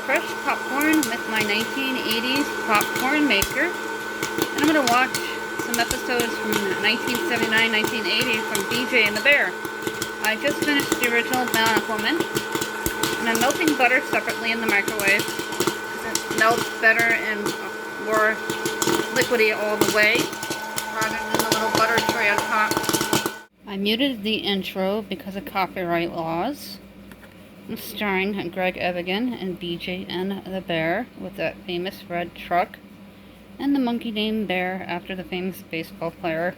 fresh popcorn with my 1980s popcorn maker. And I'm going to watch some episodes from 1979-1980 from BJ and the Bear. I just finished the original Bionic Woman. And I'm melting butter separately in the microwave. It melts better and more liquidy all the way, rather than the little butter tray on top. I muted the intro because of copyright laws. Starring Greg Evigan and BJ and the Bear with that famous red truck, and the monkey named Bear after the famous baseball player.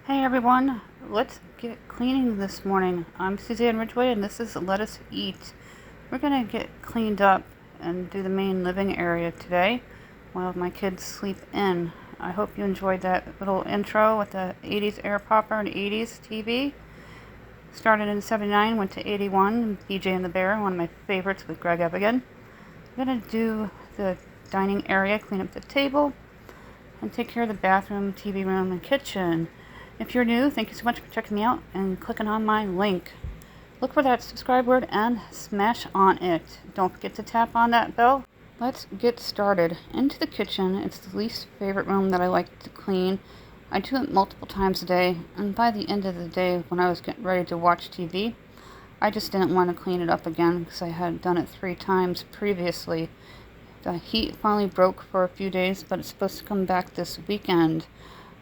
Hey everyone, let's get cleaning this morning. I'm Suzanne Ridgway and this is Let Us Eat. We're gonna get cleaned up and do the main living area today while my kids sleep in. I hope you enjoyed that little intro with the 80s air popper and 80s TV. Started in 79, went to 81, BJ and the Bear, one of my favorites with Greg Evigan. I'm going to do the dining area, clean up the table, and take care of the bathroom, TV room, and kitchen. If you're new, thank you so much for checking me out and clicking on my link. Look for that subscribe word and smash on it. Don't forget to tap on that bell. Let's get started. Into the kitchen. It's the least favorite room that I like to clean. I do it multiple times a day, and by the end of the day, when I was getting ready to watch TV, I just didn't want to clean it up again because I had done it 3 times previously. The heat finally broke for a few days, but it's supposed to come back this weekend.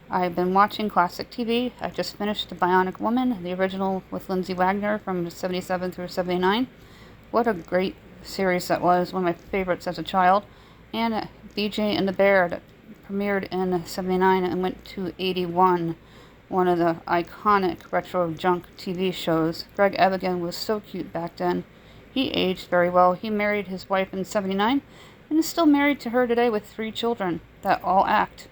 I've been watching classic TV. I just finished The Bionic Woman, the original with Lindsay Wagner from 77 through 79. What a great series that was, one of my favorites as a child. And BJ and the Bear that premiered in 79 and went to 81, one of the iconic retro junk TV shows. Greg Evigan was so cute back then. He aged very well. He married his wife in 79 and is still married to her today with 3 children that all act.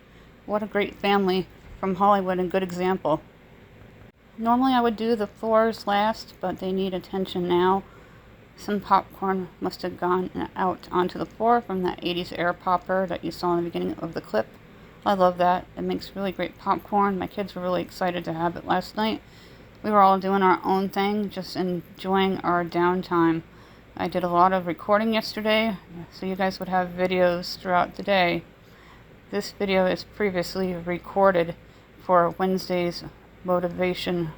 What a great family from Hollywood and good example. Normally I would do the floors last, but they need attention now. Some popcorn must have gone out onto the floor from that 80s air popper that you saw in the beginning of the clip. I love that. It makes really great popcorn. My kids were really excited to have it last night. We were all doing our own thing, just enjoying our downtime. I did a lot of recording yesterday, so you guys would have videos throughout the day. This video is previously recorded for Wednesday's motivation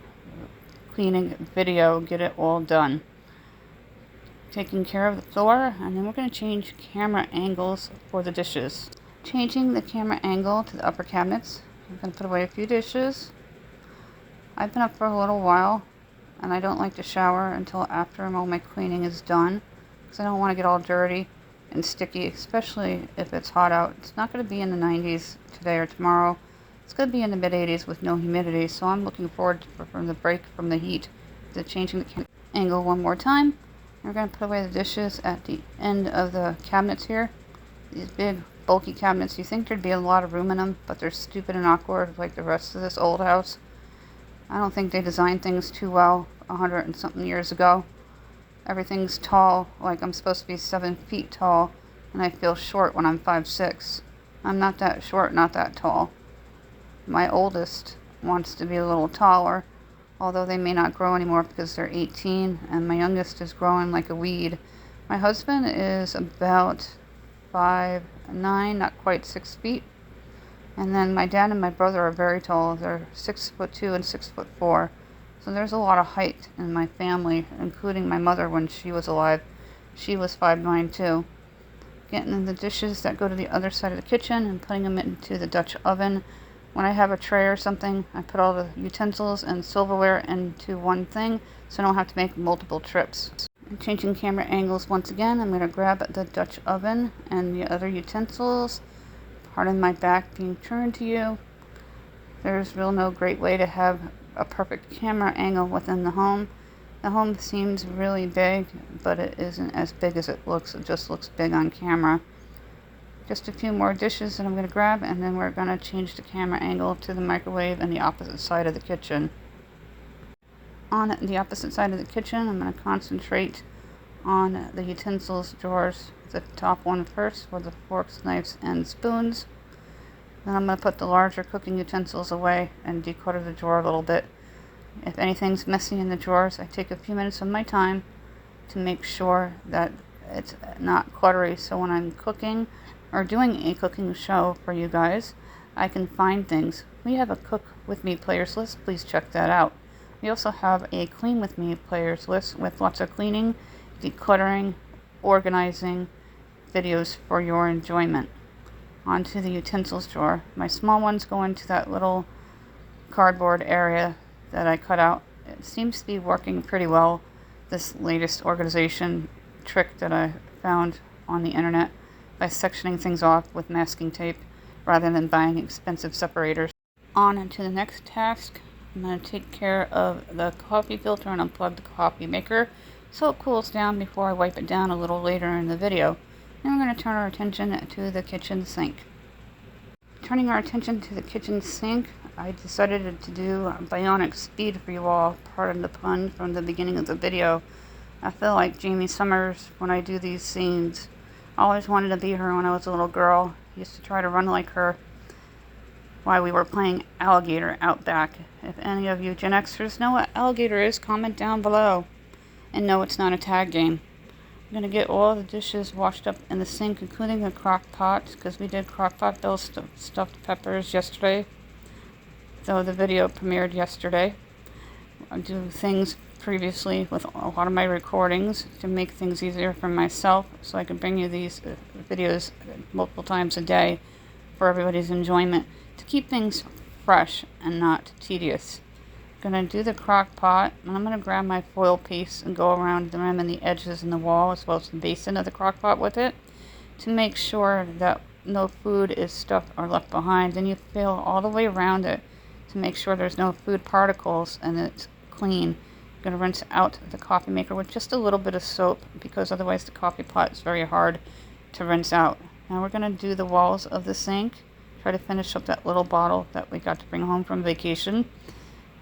cleaning video. Get it all done. Taking care of the floor, and then we're going to change camera angles for the dishes. Changing the camera angle to the upper cabinets. I'm going to put away a few dishes. I've been up for a little while, and I don't like to shower until after all my cleaning is done, because I don't want to get all dirty and sticky, especially if it's hot out. It's not going to be in the 90s today or tomorrow. It's going to be in the mid-80s with no humidity, so I'm looking forward to from the break from the heat to changing the camera angle one more time. We're going to put away the dishes at the end of the cabinets here. These big, bulky cabinets, you think there'd be a lot of room in them, but they're stupid and awkward like the rest of this old house. I don't think they designed things too well 100 and something years ago. Everything's tall, like I'm supposed to be 7 feet tall, and I feel short when I'm 5'6". I'm not that short, not that tall. My oldest wants to be a little taller, although they may not grow anymore because they're 18, and my youngest is growing like a weed. My husband is about 5'9", not quite 6 feet. And then my dad and my brother are very tall. They're 6'2" and 6'4". So there's a lot of height in my family, including my mother when she was alive. She was 5'9" too. Getting the dishes that go to the other side of the kitchen and putting them into the Dutch oven. When I have a tray or something, I put all the utensils and silverware into one thing, so I don't have to make multiple trips. And changing camera angles once again, I'm going to grab the Dutch oven and the other utensils. Pardon my back being turned to you. There's really no great way to have a perfect camera angle within the home. The home seems really big, but it isn't as big as it looks. It just looks big on camera. Just a few more dishes that I'm going to grab, and then we're going to change the camera angle to the microwave and the opposite side of the kitchen. On the opposite side of the kitchen, I'm going to concentrate on the utensils drawers. The top one first for the forks, knives, and spoons. Then I'm going to put the larger cooking utensils away and declutter the drawer a little bit. If anything's messy in the drawers, I take a few minutes of my time to make sure that it's not cluttery. So when I'm cooking or doing a cooking show for you guys, I can find things. We have a Cook With Me players list. Please check that out. We also have a Clean With Me players list with lots of cleaning, decluttering, organizing videos for your enjoyment. Onto the utensils drawer. My small ones go into that little cardboard area that I cut out. It seems to be working pretty well, this latest organization trick that I found on the internet by sectioning things off with masking tape rather than buying expensive separators. On to the next task. I'm going to take care of the coffee filter and unplug the coffee maker so it cools down before I wipe it down a little later in the video. Then we're going to turn our attention to the kitchen sink. Turning our attention to the kitchen sink, I decided to do bionic speed for you all, pardon the pun, from the beginning of the video. I feel like Jamie Summers when I do these scenes. I always wanted to be her when I was a little girl. I used to try to run like her while we were playing alligator out back. If any of you Gen Xers know what alligator is, comment down below. And no, it's not a tag game. I'm going to get all the dishes washed up in the sink, including the crock pot, because we did crock pot Bill's stuffed peppers yesterday, though the video premiered yesterday. I do things previously with a lot of my recordings to make things easier for myself, so I can bring you these videos multiple times a day for everybody's enjoyment, to keep things fresh and not tedious. I'm going to do the crock pot, and I'm going to grab my foil piece and go around the rim and the edges and the wall as well as the basin of the crock pot with it to make sure that no food is stuck or left behind. Then you feel all the way around it to make sure there's no food particles and it's clean. I'm going to rinse out the coffee maker with just a little bit of soap because otherwise the coffee pot is very hard to rinse out. Now we're going to do the walls of the sink, try to finish up that little bottle that we got to bring home from vacation.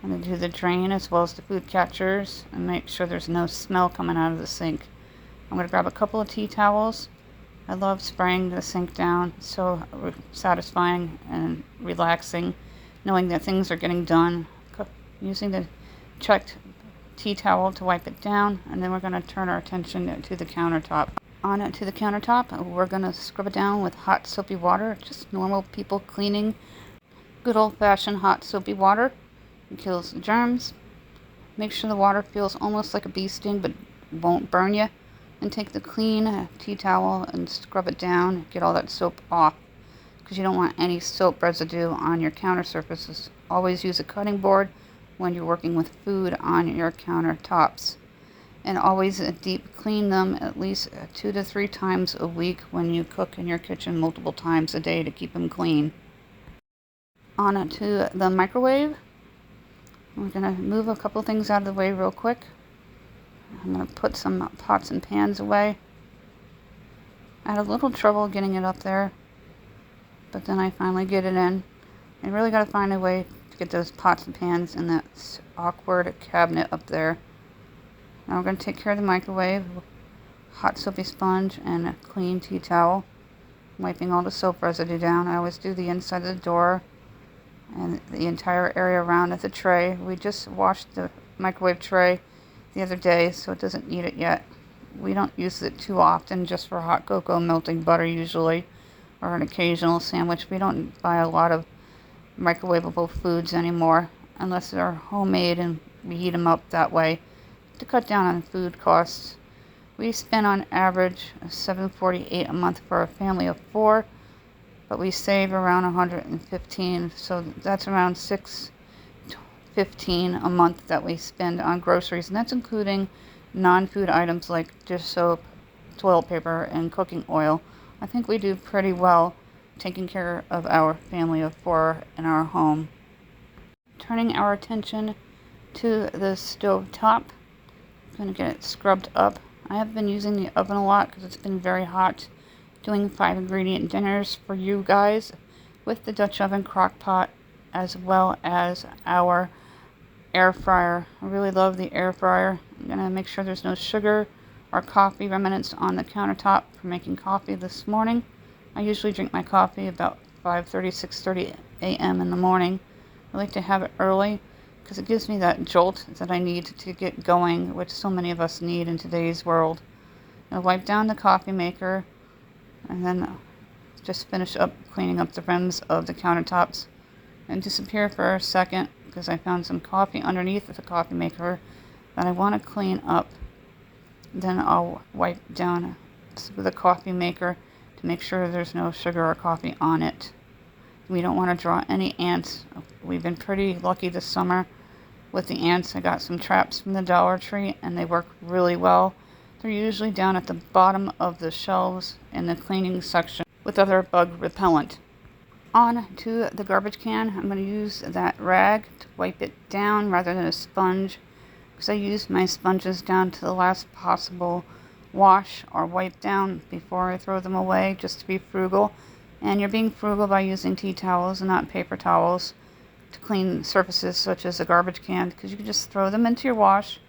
I'm going to do the drain as well as the food catchers and make sure there's no smell coming out of the sink. I'm going to grab a couple of tea towels. I love spraying the sink down. It's so satisfying and relaxing knowing that things are getting done. Using the checked tea towel to wipe it down, and then we're going to turn our attention to the countertop. On to the countertop, we're going to scrub it down with hot soapy water, just normal people cleaning. Good old-fashioned hot soapy water. It kills the germs. Make sure the water feels almost like a bee sting but won't burn you. And take the clean tea towel and scrub it down, get all that soap off, because you don't want any soap residue on your counter surfaces. Always use a cutting board when you're working with food on your countertops. And always deep clean them at least 2 to 3 times a week when you cook in your kitchen multiple times a day to keep them clean. On to the microwave. We're going to move a couple things out of the way real quick. I'm going to put some pots and pans away. I had a little trouble getting it up there, but then I finally get it in. I really got to find a way to get those pots and pans in that awkward cabinet up there. Now we're going to take care of the microwave. Hot soapy sponge and a clean tea towel. Wiping all the soap residue down. I always do the inside of the door and the entire area around at the tray. We just washed the microwave tray the other day, so it doesn't need it yet. We don't use it too often, just for hot cocoa, melting butter usually, or an occasional sandwich. We don't buy a lot of microwavable foods anymore, unless they're homemade and we heat them up that way to cut down on food costs. We spend on average $7.48 a month for a family of 4, but we save around $115, so that's around $6.15 a month that we spend on groceries, and that's including non-food items like dish soap, toilet paper, and cooking oil. I think we do pretty well taking care of our family of 4 in our home. Turning our attention to the stove top, I'm going to get it scrubbed up. I have been using the oven a lot because it's been very hot, doing 5-ingredient dinners for you guys with the Dutch oven crock pot as well as our air fryer. I really love the air fryer. I'm going to make sure there's no sugar or coffee remnants on the countertop for making coffee this morning. I usually drink my coffee about 5:30, 6:30 a.m. in the morning. I like to have it early because it gives me that jolt that I need to get going, which so many of us need in today's world. I'll wipe down the coffee maker and then just finish up cleaning up the rims of the countertops and disappear for a second because I found some coffee underneath the coffee maker that I want to clean up. Then I'll wipe down the coffee maker to make sure there's no sugar or coffee on it. We don't want to draw any ants. We've been pretty lucky this summer with the ants. I got some traps from the Dollar Tree and they work really well. They're usually down at the bottom of the shelves in the cleaning section with other bug repellent. On to the garbage can. I'm going to use that rag to wipe it down rather than a sponge, because I use my sponges down to the last possible wash or wipe down before I throw them away, just to be frugal. And you're being frugal by using tea towels and not paper towels to clean surfaces such as a garbage can, because you can just throw them into your wash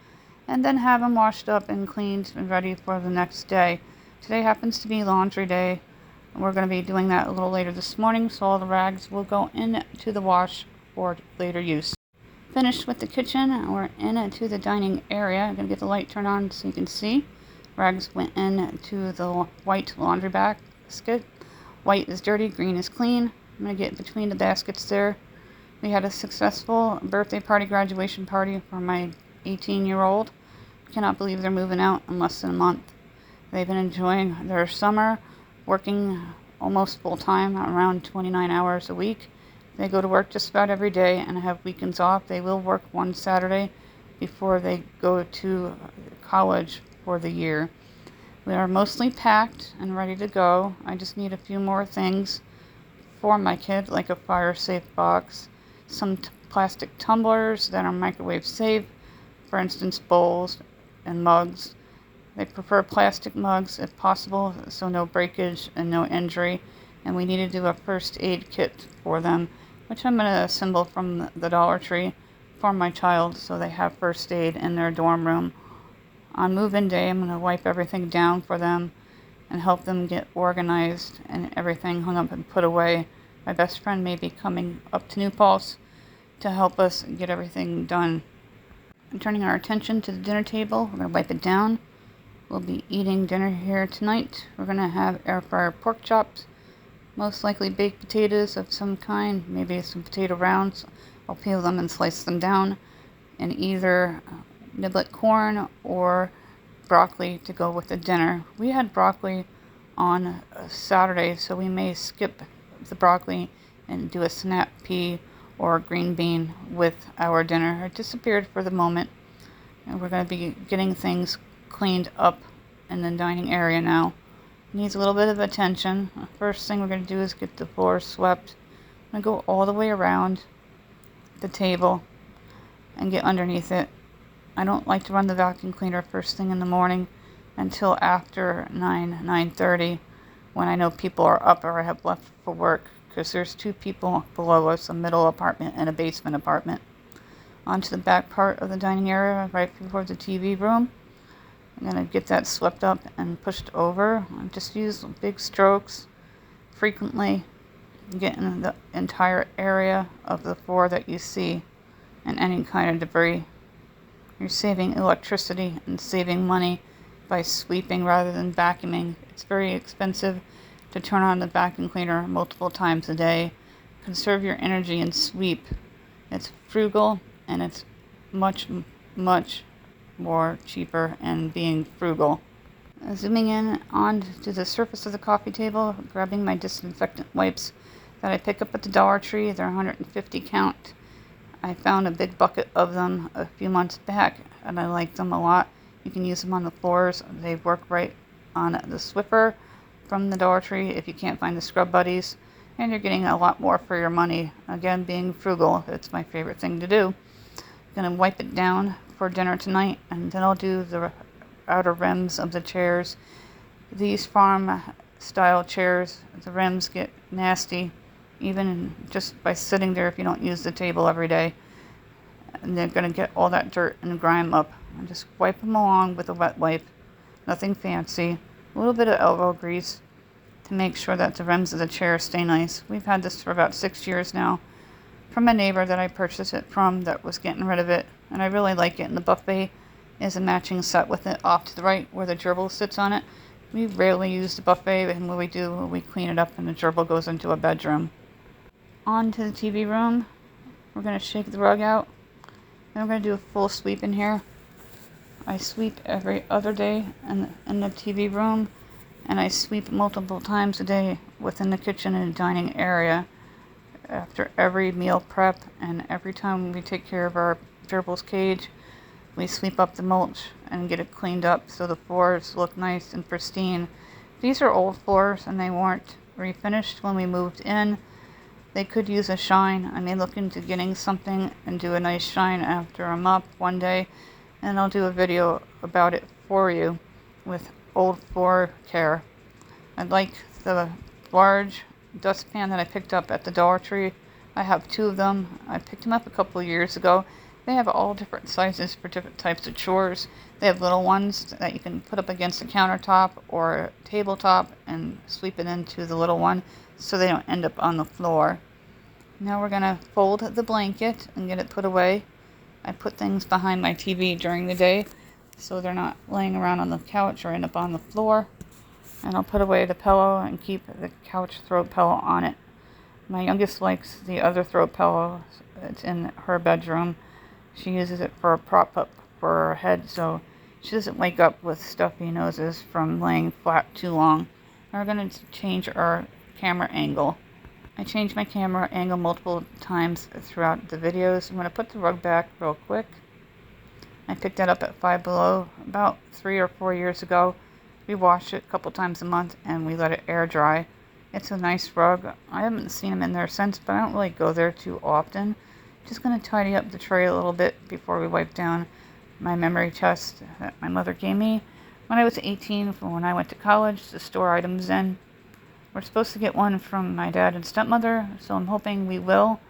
and then have them washed up and cleaned and ready for the next day. Today happens to be laundry day. We're going to be doing that a little later this morning, so all the rags will go into the wash for later use. Finished with the kitchen, we're into the dining area. I'm going to get the light turned on so you can see. Rags went into the white laundry basket. White is dirty, green is clean. I'm going to get between the baskets there. We had a successful birthday party, graduation party for my 18-year-old. Cannot believe they're moving out in less than a month. They've been enjoying their summer, working almost full-time, around 29 hours a week. They go to work just about every day and have weekends off. They will work one Saturday before they go to college for the year. We are mostly packed and ready to go. I just need a few more things for my kid, like a fire-safe box, some plastic tumblers that are microwave safe, for instance, bowls and mugs. They prefer plastic mugs if possible, so no breakage and no injury. And we need to do a first aid kit for them, which I'm going to assemble from the Dollar Tree for my child so they have first aid in their dorm room. On move-in day, I'm going to wipe everything down for them and help them get organized and everything hung up and put away. My best friend may be coming up to New Paltz to help us get everything done. I'm turning our attention to the dinner table. We're going to wipe it down. We'll be eating dinner here tonight. We're going to have air fryer pork chops, most likely baked potatoes of some kind, maybe some potato rounds. I'll peel them and slice them down, and either niblet corn or broccoli to go with the dinner. We had broccoli on Saturday, so we may skip the broccoli and do a snap pea or a green bean with our dinner. It disappeared for the moment, and we're going to be getting things cleaned up in the dining area now. It needs a little bit of attention. First thing we're going to do is get the floor swept. I'm going to go all the way around the table and get underneath it. I don't like to run the vacuum cleaner first thing in the morning until after 9:30, when I know people are up or have left for work, because there's 2 people below us, a middle apartment and a basement apartment. Onto the back part of the dining area, right before the TV room. I'm going to get that swept up and pushed over. I just use big strokes frequently, getting the entire area of the floor that you see and any kind of debris. You're saving electricity and saving money by sweeping rather than vacuuming. It's very expensive to turn on the vacuum cleaner multiple times a day. Conserve your energy and sweep. It's frugal and it's much, much more cheaper and being frugal. Zooming in onto the surface of the coffee table, grabbing my disinfectant wipes that I pick up at the Dollar Tree. They're 150 count. I found a big bucket of them a few months back and I like them a lot. You can use them on the floors. They work right on the Swiffer from the Dollar Tree if you can't find the Scrub Buddies, and you're getting a lot more for your money. Again, being frugal, it's my favorite thing to do. I'm going to wipe it down for dinner tonight, and then I'll do the outer rims of the chairs. These farm style chairs, the rims get nasty even just by sitting there if you don't use the table every day, and they're going to get all that dirt and grime up. And just wipe them along with a wet wipe, nothing fancy, a little bit of elbow grease to make sure that the rims of the chair stay nice. We've had this for about 6 years now. from a neighbor that I purchased it from that was getting rid of it, and I really like it. And the buffet is a matching set with it off to the right where the gerbil sits on it. We rarely use the buffet, and when we do, we clean it up and the gerbil goes into a bedroom. On to the TV room. We're going to shake the rug out, and we're going to do a full sweep in here. I sweep every other day in the TV room, and I sweep multiple times a day within the kitchen and dining area after every meal prep, and every time we take care of our gerbil's cage, we sweep up the mulch and get it cleaned up so the floors look nice and pristine. These are old floors and they weren't refinished when we moved in. They could use a shine. I may look into getting something and do a nice shine after I'm up one day, and I'll do a video about it for you with old floor care. I'd like the large dustpan that I picked up at the Dollar Tree. I have 2 of them. I picked them up a couple of years ago. They have all different sizes for different types of chores. They have little ones that you can put up against the countertop or tabletop and sweep it into the little one so they don't end up on the floor. Now we're going to fold the blanket and get it put away. I put things behind my TV during the day so they're not laying around on the couch or end up on the floor. And I'll put away the pillow and keep the couch throw pillow on it. My youngest likes the other throw pillow. It's in her bedroom. She uses it for a prop up for her head so she doesn't wake up with stuffy noses from laying flat too long. We're going to change our camera angle. I change my camera angle multiple times throughout the videos. I'm going to put the rug back real quick. I picked that up at Five Below about 3 or 4 years ago. We wash it a couple times a month and we let it air dry. It's a nice rug. I haven't seen them in there since, but I don't really go there too often. Just going to tidy up the tray a little bit before we wipe down my memory chest that my mother gave me when I was 18 for when I went to college to store items in. We're supposed to get one from my dad and stepmother, so I'm hoping we will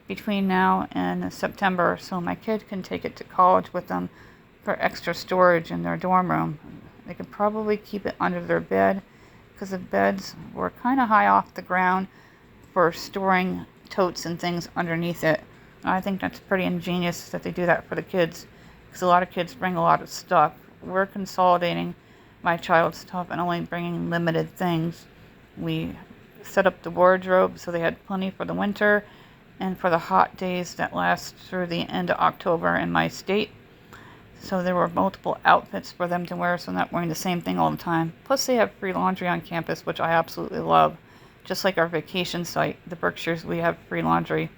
between now and September so my kid can take it to college with them for extra storage in their dorm room. They could probably keep it under their bed because the beds were kind of high off the ground for storing totes and things underneath it. I think that's pretty ingenious that they do that for the kids because a lot of kids bring a lot of stuff. We're consolidating my child's stuff and only bringing limited things. We set up the wardrobe so they had plenty for the winter and for the hot days that last through the end of October in my state. So there were multiple outfits for them to wear, so I'm not wearing the same thing all the time. Plus they have free laundry on campus, which I absolutely love. Just like our vacation site, the Berkshires, we have free laundry.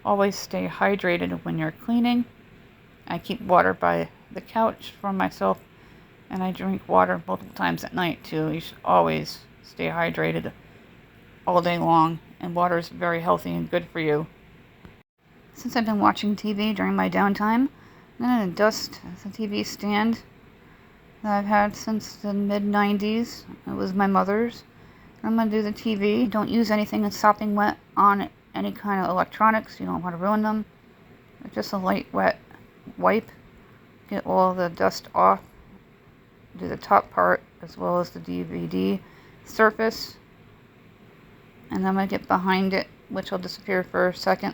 Always stay hydrated when you're cleaning. I keep water by the couch for myself, and I drink water multiple times at night too. You should always stay hydrated all day long, and water is very healthy and good for you. Since I've been watching TV during my downtime, I'm going to dust the TV stand that I've had since the mid-90s. It was my mother's. I'm going to do the TV. Don't use anything that's sopping wet on any kind of electronics. You don't want to ruin them. Just a light wet wipe. Get all the dust off. Do the top part as well as the DVD surface. And then I'm going to get behind it, which will disappear for a second.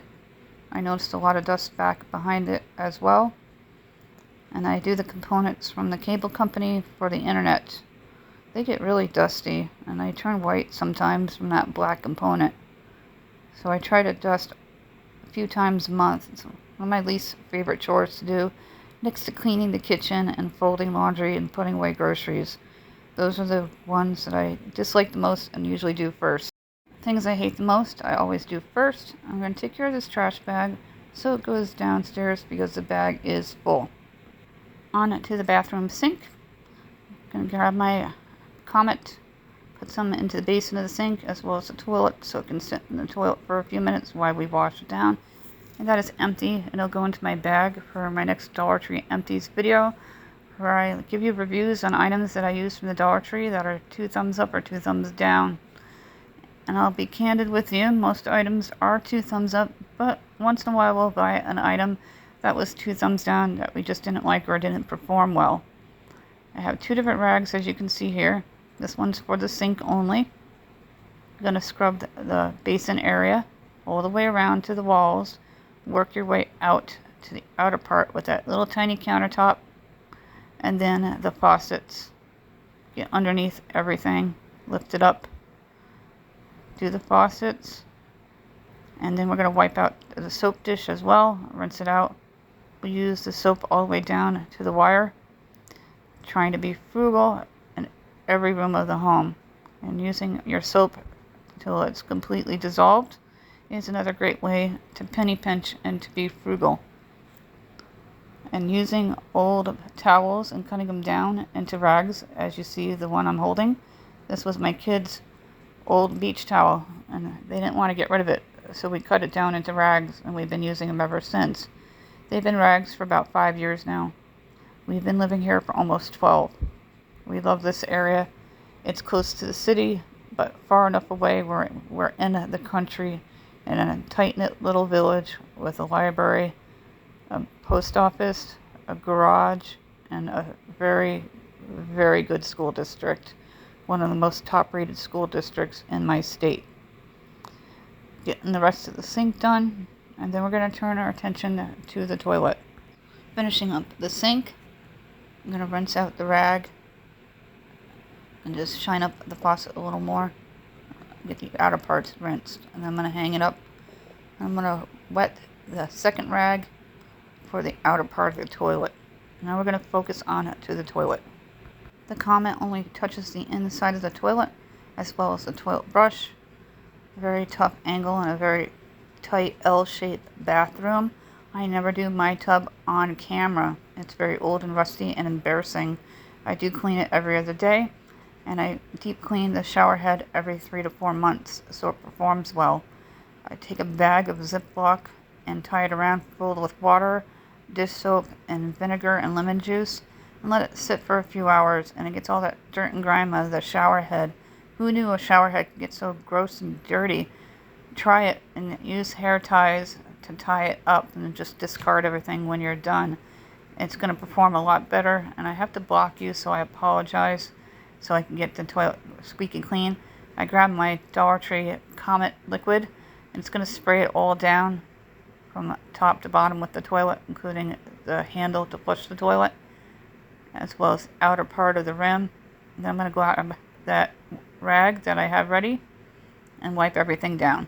I noticed a lot of dust back behind it as well. And I do the components from the cable company for the internet. They get really dusty, and they turn white sometimes from that black component. So I try to dust a few times a month. It's one of my least favorite chores to do, next to cleaning the kitchen and folding laundry and putting away groceries. Those are the ones that I dislike the most and usually do first. Things I hate the most, I always do first. I'm going to take care of this trash bag so it goes downstairs because the bag is full. On to the bathroom sink. I'm going to grab my Comet, put some into the basin of the sink as well as the toilet so it can sit in the toilet for a few minutes while we wash it down. And that is empty. It'll go into my bag for my next Dollar Tree Empties video where I give you reviews on items that I use from the Dollar Tree that are 2 thumbs up or 2 thumbs down. And I'll be candid with you, most items are 2 thumbs up, but once in a while we'll buy an item that was 2 thumbs down that we just didn't like or didn't perform well. I have 2 different rags as you can see here. This one's for the sink only. I'm going to scrub the basin area. all the way around to the walls. Work your way out to the outer part with that little tiny countertop, and then the faucets. Get underneath everything, lift it up, do the faucets, and then we're going to wipe out the soap dish as well, rinse it out. We use the soap all the way down to the wire, trying to be frugal in every room of the home. And using your soap until it's completely dissolved is another great way to penny pinch and to be frugal. And using old towels and cutting them down into rags, as you see the one I'm holding. This was my kids' old beach towel, and they didn't want to get rid of it, so we cut it down into rags, and we've been using them ever since. They've been rags for about 5 years now. We've been living here for almost 12. We love this area. It's close to the city, but far enough away where we're in the country, in a tight-knit little village with a library, a post office, a garage, and a very, very good school district. One of the most top-rated school districts in my state. Getting the rest of the sink done, and then we're going to turn our attention to the toilet. Finishing up the sink, I'm going to rinse out the rag and just shine up the faucet a little more. Get the outer parts rinsed, and then I'm going to hang it up. I'm going to wet the second rag for the outer part of the toilet. Now we're going to focus on it to the toilet. The comment only touches the inside of the toilet as well as the toilet brush. A very tough angle and a very tight L-shaped bathroom. I never do my tub on camera. It's very old and rusty and embarrassing. I do clean it every other day, and I deep clean the shower head every 3 to 4 months so it performs well. I take a bag of Ziploc and tie it around filled with water, dish soap, and vinegar and lemon juice, and let it sit for a few hours, and it gets all that dirt and grime out of the shower head. Who knew a shower head could get so gross and dirty? Try it and use hair ties to tie it up, and just discard everything when you're done. It's going to perform a lot better, and I have to block you, so I apologize, so I can get the toilet squeaky clean. I grabbed my Dollar Tree Comet liquid, and it's going to spray it all down from top to bottom with the toilet, including the handle to flush the toilet, as well as the outer part of the rim. And then I'm going to go out with that rag that I have ready and wipe everything down.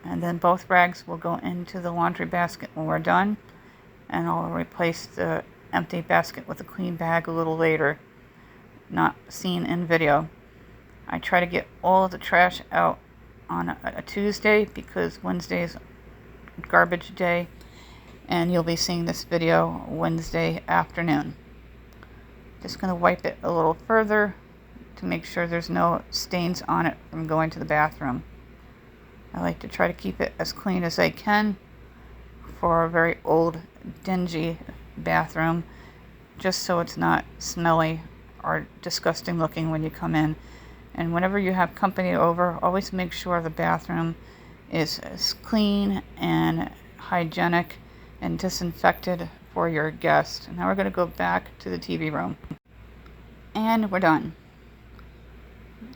And then both rags will go into the laundry basket when we're done, and I'll replace the empty basket with a clean bag a little later, not seen in video. I try to get all of the trash out on a Tuesday because Wednesday's garbage day, and you'll be seeing this video Wednesday afternoon. Just going to wipe it a little further to make sure there's no stains on it from going to the bathroom. I like to try to keep it as clean as I can for a very old, dingy bathroom, just so it's not smelly or disgusting looking when you come in. And whenever you have company over, always make sure the bathroom is as clean and hygienic and disinfected for your guest. Now we're going to go back to the TV room. And we're done.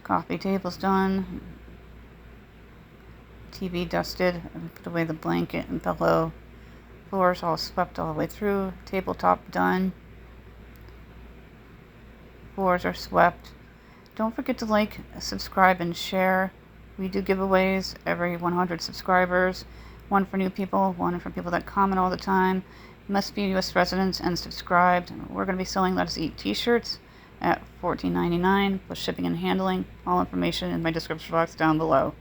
Coffee table's done. TV dusted. Put away the blanket and pillow. Floors all swept all the way through. Tabletop done. Floors are swept. Don't forget to like, subscribe, and share. We do giveaways every 100 subscribers. One for new people, one for people that comment all the time. You must be U.S. residents and subscribed. We're going to be selling Let Us Eat t-shirts at $14.99 with shipping and handling. All information in my description box down below.